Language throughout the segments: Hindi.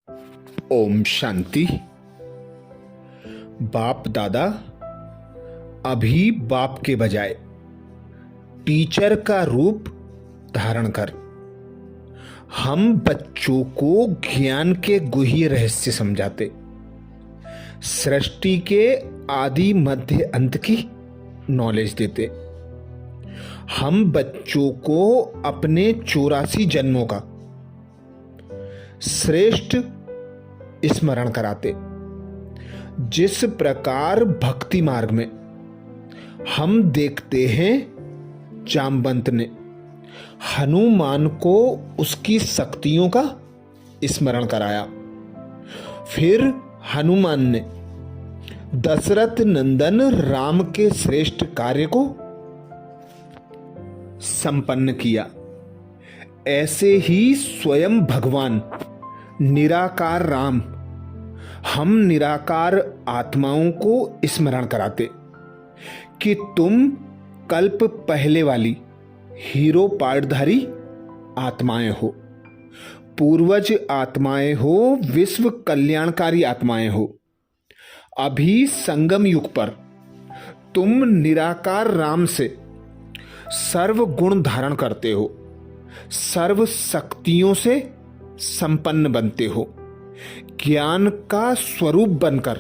ओम शांति। बाप दादा अभी बाप के बजाय टीचर का रूप धारण कर हम बच्चों को ज्ञान के गुह्य रहस्य समझाते, सृष्टि के आदि मध्य अंत की नॉलेज देते। हम बच्चों को अपने 84 जन्मों का श्रेष्ठ स्मरण कराते। जिस प्रकार भक्ति मार्ग में हम देखते हैं जामवंत ने हनुमान को उसकी शक्तियों का स्मरण कराया, फिर हनुमान ने दशरथ नंदन राम के श्रेष्ठ कार्य को संपन्न किया। ऐसे ही स्वयं भगवान निराकार राम हम निराकार आत्माओं को स्मरण कराते कि तुम कल्प पहले वाली हीरो पार्टधारी आत्माएं हो, पूर्वज आत्माएं हो, विश्व कल्याणकारी आत्माएं हो। अभी संगम युग पर तुम निराकार राम से सर्व गुण धारण करते हो, सर्व शक्तियों से संपन्न बनते हो, ज्ञान का स्वरूप बनकर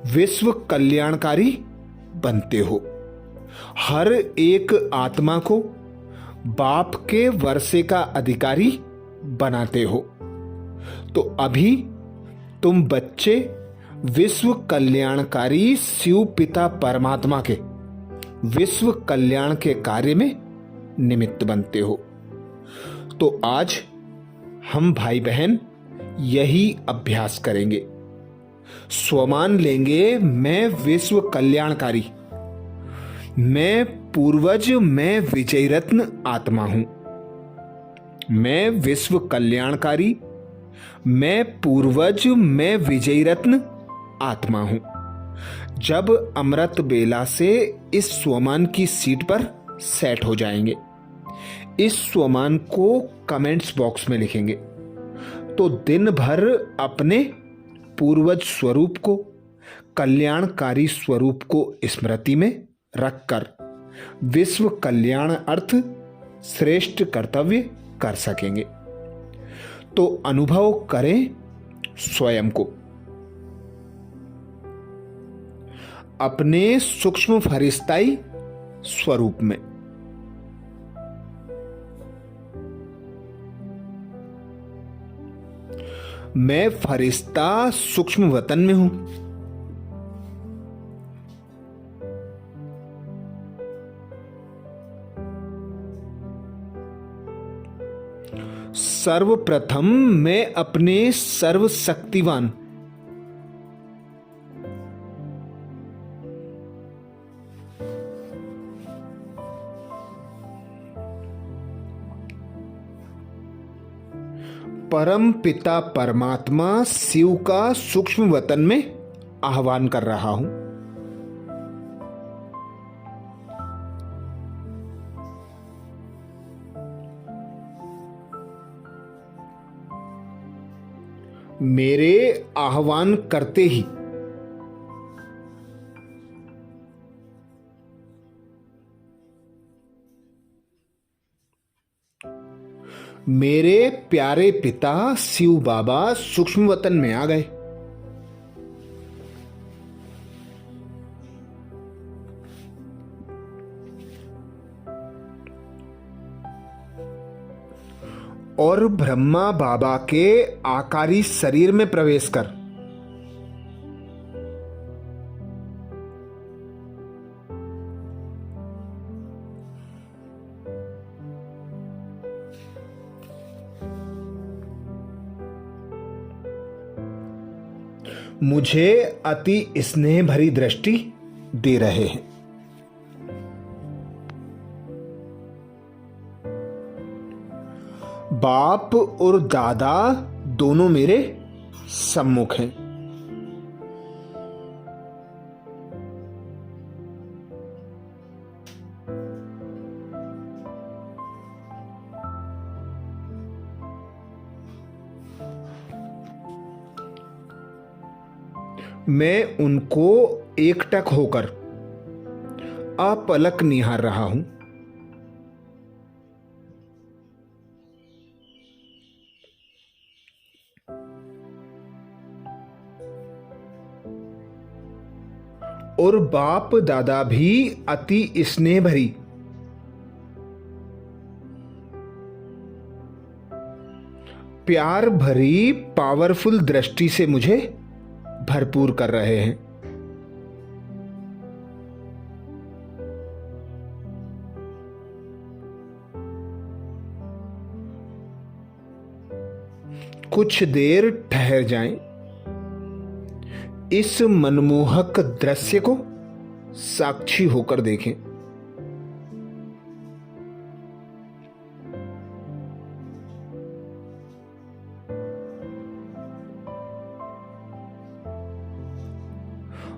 विश्व कल्याणकारी बनते हो। हर एक आत्मा को बाप के वर्षे का अधिकारी बनाते हो। तो अभी तुम बच्चे विश्व कल्याणकारी शिव पिता परमात्मा के विश्व कल्याण के कार्य में निमित्त बनते हो। तो आज हम भाई बहन यही अभ्यास करेंगे, स्वमान लेंगे। मैं विश्व कल्याणकारी, मैं पूर्वज, मैं विजय रत्न आत्मा हूं। मैं विश्व कल्याणकारी, मैं पूर्वज, मैं विजय रत्न आत्मा हूं। जब अमृत बेला से इस स्वमान की सीट पर सेट हो जाएंगे, इस स्वमान को कमेंट्स बॉक्स में लिखेंगे, तो दिन भर अपने पूर्वज स्वरूप को, कल्याणकारी स्वरूप को स्मृति में रखकर विश्व कल्याण अर्थ श्रेष्ठ कर्तव्य कर सकेंगे। तो अनुभव करें स्वयं को अपने सूक्ष्म फरिश्ताई स्वरूप में। मैं फरिश्ता सूक्ष्म वतन में हूं। सर्वप्रथम मैं अपने सर्वशक्तिवान परम पिता परमात्मा शिव का सूक्ष्म वतन में आह्वान कर रहा हूं। मेरे आह्वान करते ही मेरे प्यारे पिता शिव बाबा सूक्ष्म वतन में आ गए। और ब्रह्मा बाबा के आकारी शरीर में प्रवेश कर मुझे अति स्नेह भरी दृष्टि दे रहे हैं। बाप और दादा दोनों मेरे सम्मुख हैं। मैं उनको एकटक होकर अपलक निहार रहा हूं। और बाप दादा भी अति स्नेह भरी प्यार भरी पावरफुल दृष्टि से मुझे भरपूर कर रहे हैं। कुछ देर ठहर जाएं, इस मनमोहक दृश्य को साक्षी होकर देखें।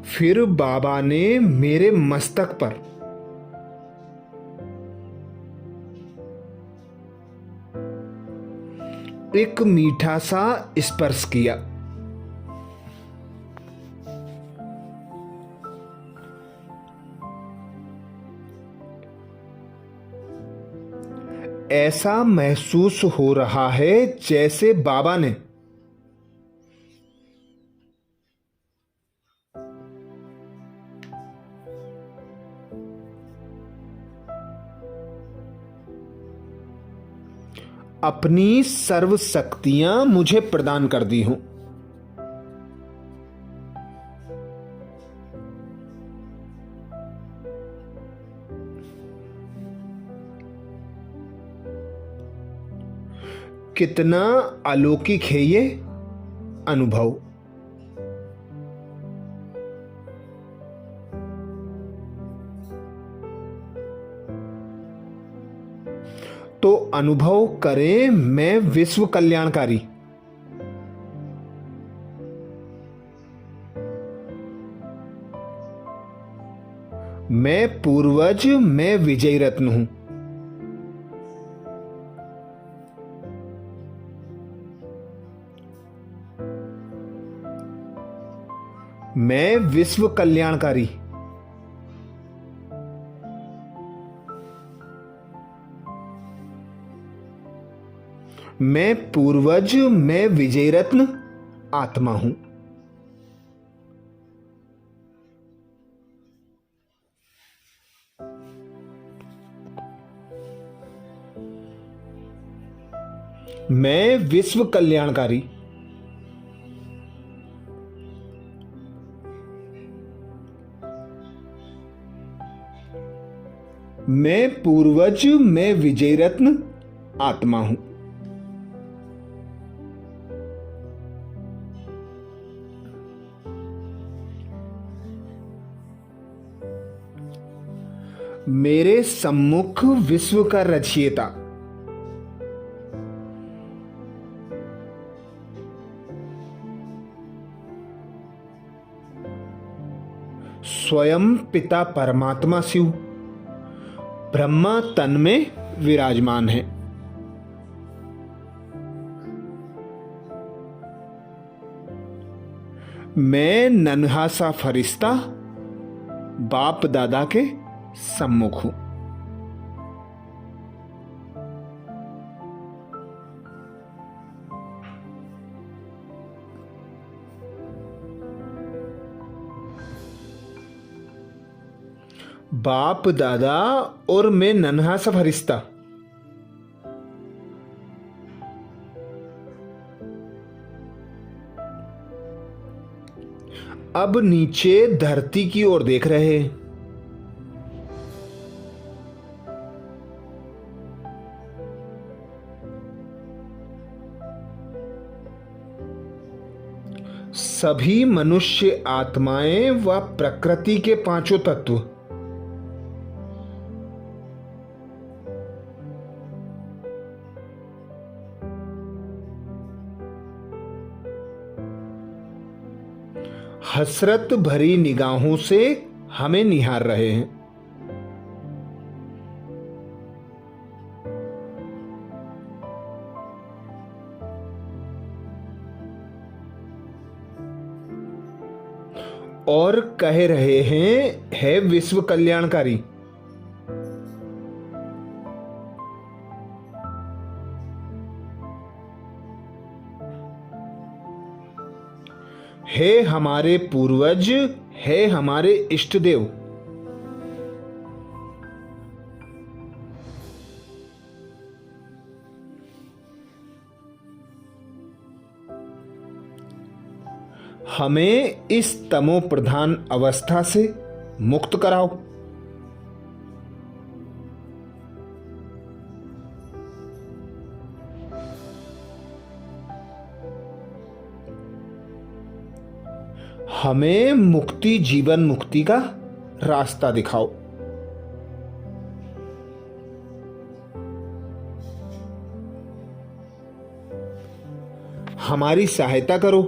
फिर बाबा ने मेरे मस्तक पर एक मीठा सा स्पर्श किया। ऐसा महसूस हो रहा है जैसे बाबा ने अपनी सर्व शक्तियां मुझे प्रदान कर दी हूं। कितना अलौकिक है ये अनुभव। तो अनुभव करें, मैं विश्व कल्याणकारी, मैं पूर्वज, मैं विजय रत्न हूं। मैं विश्व कल्याणकारी, मैं पूर्वज, मैं विजय रत्न आत्मा हूं। मैं विश्व कल्याणकारी, मैं पूर्वज, मैं विजय रत्न आत्मा हूं। मेरे सम्मुख विश्व का रचयिता, स्वयं पिता परमात्मा शिव ब्रह्मा तन में विराजमान है। मैं नन्हा सा फरिश्ता बाप दादा के सम्मुख हूं। बाप दादा और मैं नन्हा सा फरिश्ता, अब नीचे धरती की ओर देख रहे हैं। सभी मनुष्य आत्माएं व प्रकृति के पांचों तत्व हसरत भरी निगाहों से हमें निहार रहे हैं। और कह रहे हैं है विश्व कल्याणकारी। हे हमारे पूर्वज, है हमारे इष्ट देव, हमें इस तमो प्रधान अवस्था से मुक्त कराओ। हमें मुक्ति, जीवन मुक्ति का रास्ता दिखाओ। हमारी सहायता करो।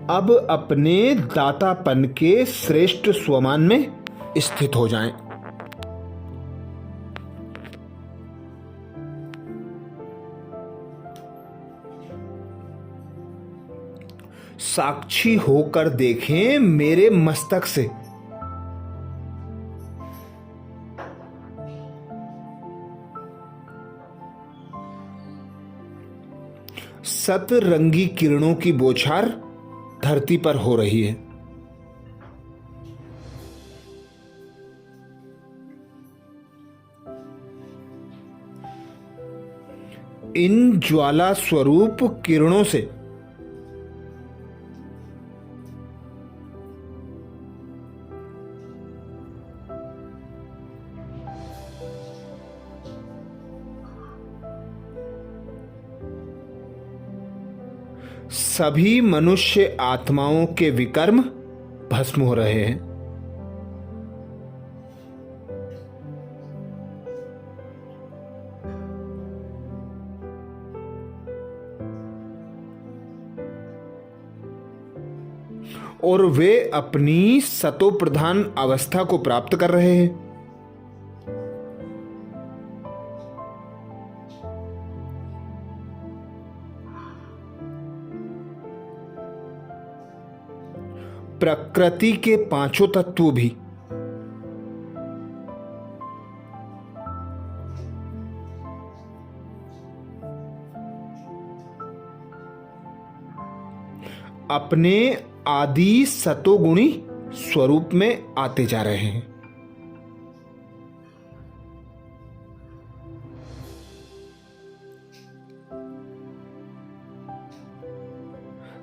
अब अपने दातापन के श्रेष्ठ स्वमान में स्थित हो जाएं। साक्षी होकर देखें मेरे मस्तक से सतरंगी किरणों की बौछार धरती पर हो रही है। इन ज्वाला स्वरूप किरणों से सभी मनुष्य आत्माओं के विकर्म भस्म हो रहे हैं। और वे अपनी सतो प्रधान अवस्था को प्राप्त कर रहे हैं। प्रकृति के पांचों तत्व भी अपने आदि सतोगुणी स्वरूप में आते जा रहे हैं।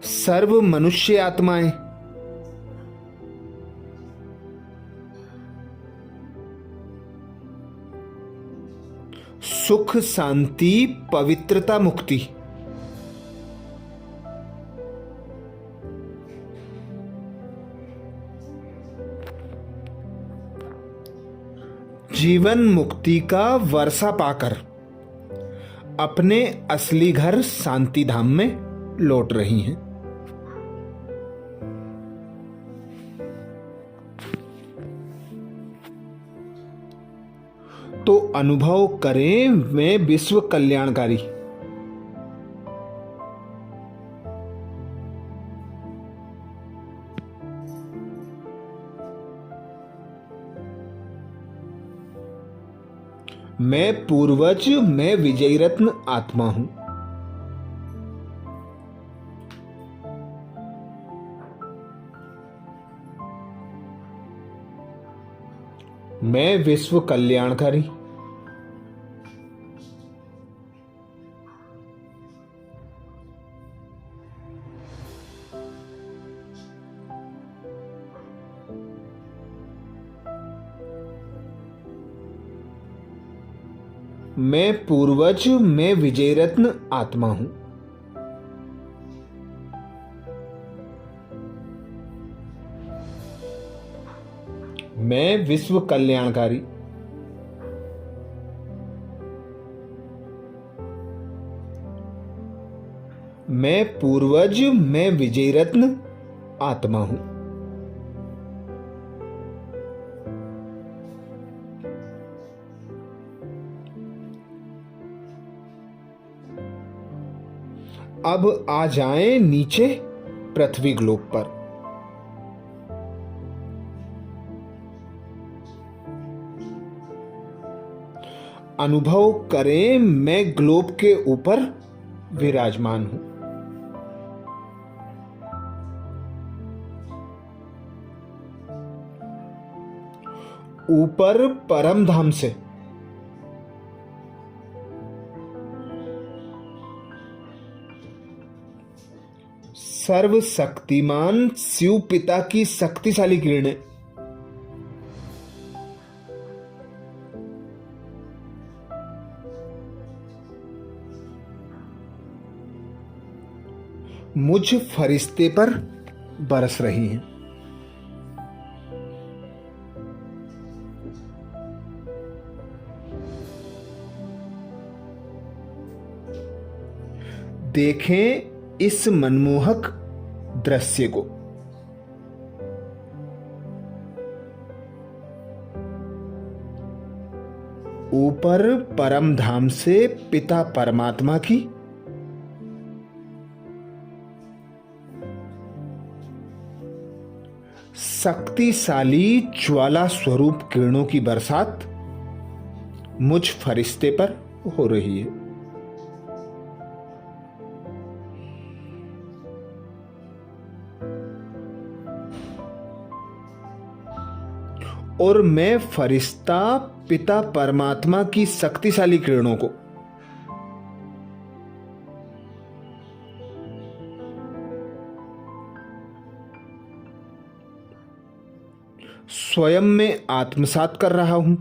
सर्व मनुष्य आत्माएं सुख, शांति, पवित्रता, मुक्ति, जीवन मुक्ति का वर्षा पाकर अपने असली घर शांति धाम में लौट रही हैं। तो अनुभव करें वे विश्व कल्याणकारी। मैं पूर्वज, मैं विजयी रत्न आत्मा हूं। मैं विश्व कल्याणकारी। मैं पूर्वज, मैं विजय रत्न आत्मा हूं। मैं विश्व कल्याणकारी। मैं पूर्वज, मैं विजय रत्न आत्मा हूं। अब आ जाएं नीचे पृथ्वी ग्लोब पर। अनुभव करें मैं ग्लोब के ऊपर विराजमान हूं। ऊपर परम धाम से सर्वशक्तिमान शिव पिता की शक्तिशाली किरणें मुझ फरिश्ते पर बरस रही हैं। देखें इस मनमोहक दृश्य को। ऊपर परम धाम से पिता परमात्मा की शक्तिशाली ज्वाला स्वरूप किरणों की बरसात मुझ फरिश्ते पर हो रही है। और मैं फरिश्ता पिता परमात्मा की शक्तिशाली किरणों को स्वयं में आत्मसात कर रहा हूं।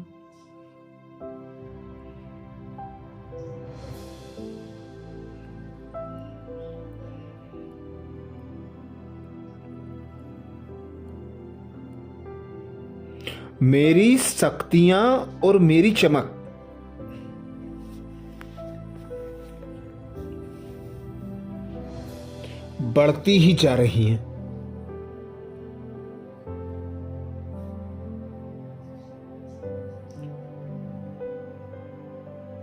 मेरी शक्तियां और मेरी चमक बढ़ती ही जा रही हैं।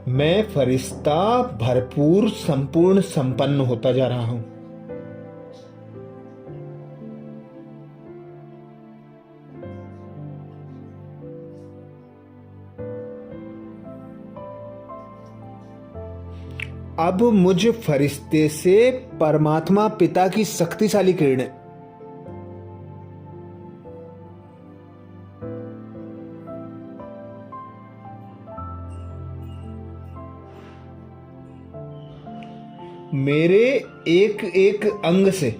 मैं फरिश्ता भरपूर संपूर्ण संपन्न होता जा रहा हूं। अब मुझ फरिश्ते से परमात्मा पिता की शक्तिशाली किरणें मेरे एक एक अंग से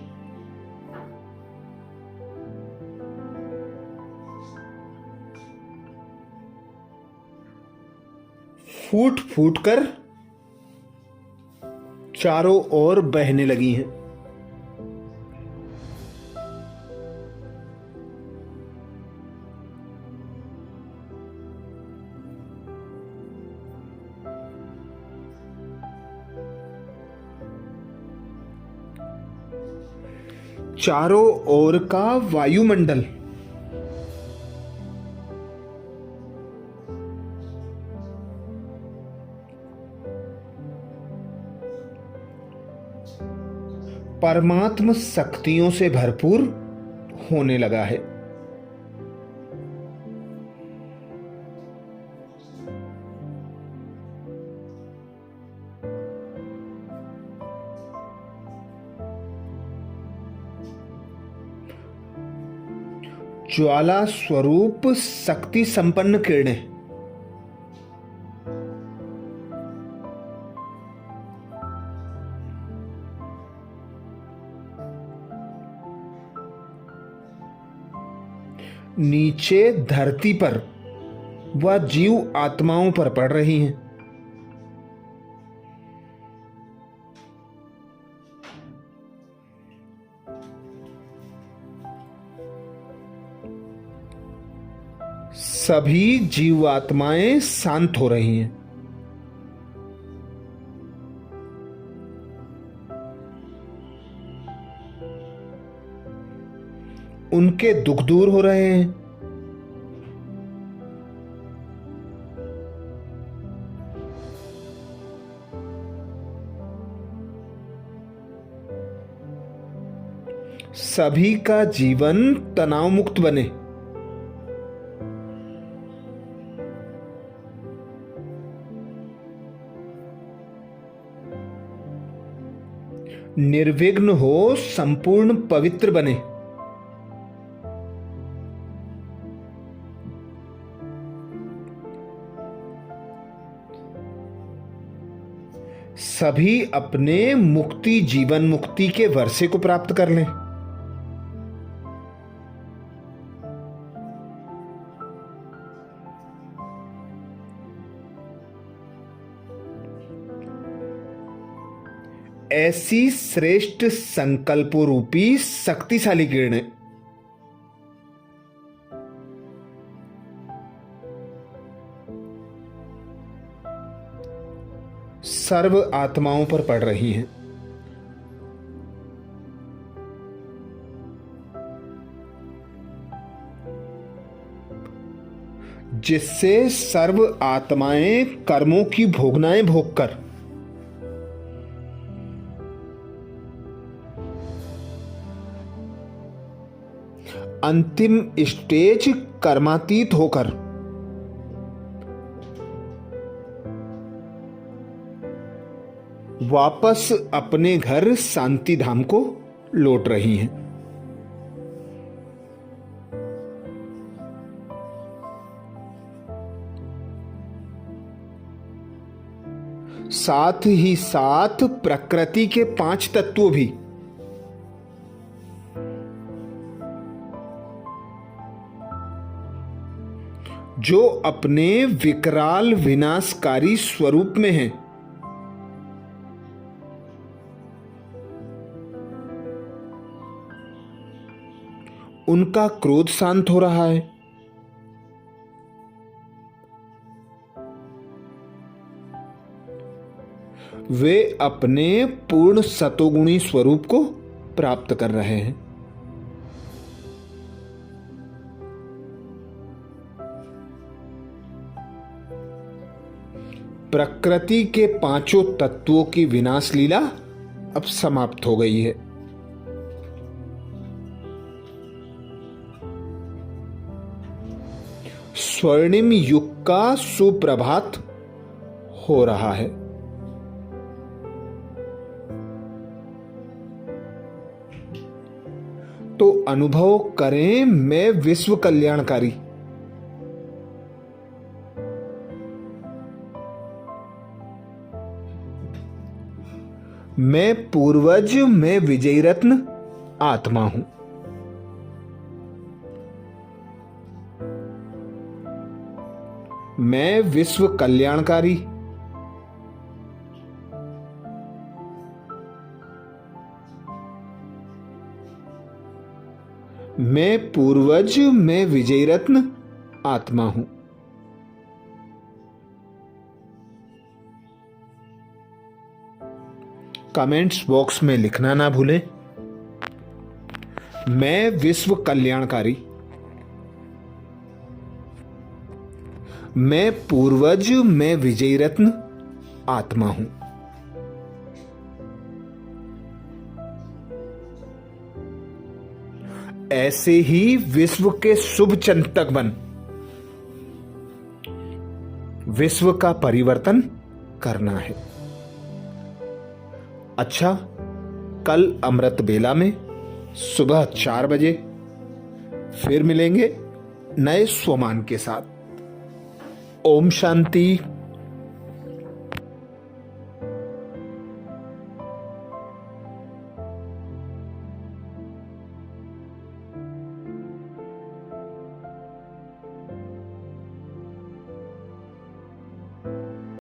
फूट फूट कर चारों ओर बहने लगी हैं। चारों ओर का वायुमंडल परमात्म शक्तियों से भरपूर होने लगा है। ज्वाला स्वरूप शक्ति संपन्न किरणें नीचे धरती पर व जीव आत्माओं पर पड़ रही हैं। सभी जीवात्माएं शांत हो रही हैं। उनके दुख दूर हो रहे हैं। सभी का जीवन तनाव मुक्त बने। निर्विघ्न हो, संपूर्ण पवित्र बने। सभी अपने मुक्ति जीवन मुक्ति के वर्षे को प्राप्त कर लें। ऐसी श्रेष्ठ संकल्पों रूपी शक्तिशाली किरणें सर्व आत्माओं पर पड़ रही हैं। जिससे सर्व आत्माएं कर्मों की भोगनाएं भोगकर अंतिम स्टेज कर्मातीत होकर वापस अपने घर शांति धाम को लौट रही हैं। साथ ही साथ प्रकृति के 5 तत्व भी जो अपने विकराल विनाशकारी स्वरूप में हैं, उनका क्रोध शांत हो रहा है। वे अपने पूर्ण सतोगुणी स्वरूप को प्राप्त कर रहे हैं। प्रकृति के 5 तत्वों की विनाश लीला अब समाप्त हो गई है। स्वर्णिम युग का सुप्रभात हो रहा है। तो अनुभव करें, मैं विश्व कल्याणकारी, मैं पूर्वज, मैं विजयी रत्न आत्मा हूं। मैं विश्व कल्याणकारी, मैं पूर्वज, मैं विजयी रत्न आत्मा हूं। कमेंट्स बॉक्स में लिखना ना भूलें, मैं विश्व कल्याणकारी, मैं पूर्वज, मैं विजयी रत्न आत्मा हूं। ऐसे ही विश्व के शुभ चिंतक बन विश्व का परिवर्तन करना है। अच्छा, कल अमृत बेला में सुबह 4 बजे फिर मिलेंगे नए स्वमान के साथ। ओम शांति।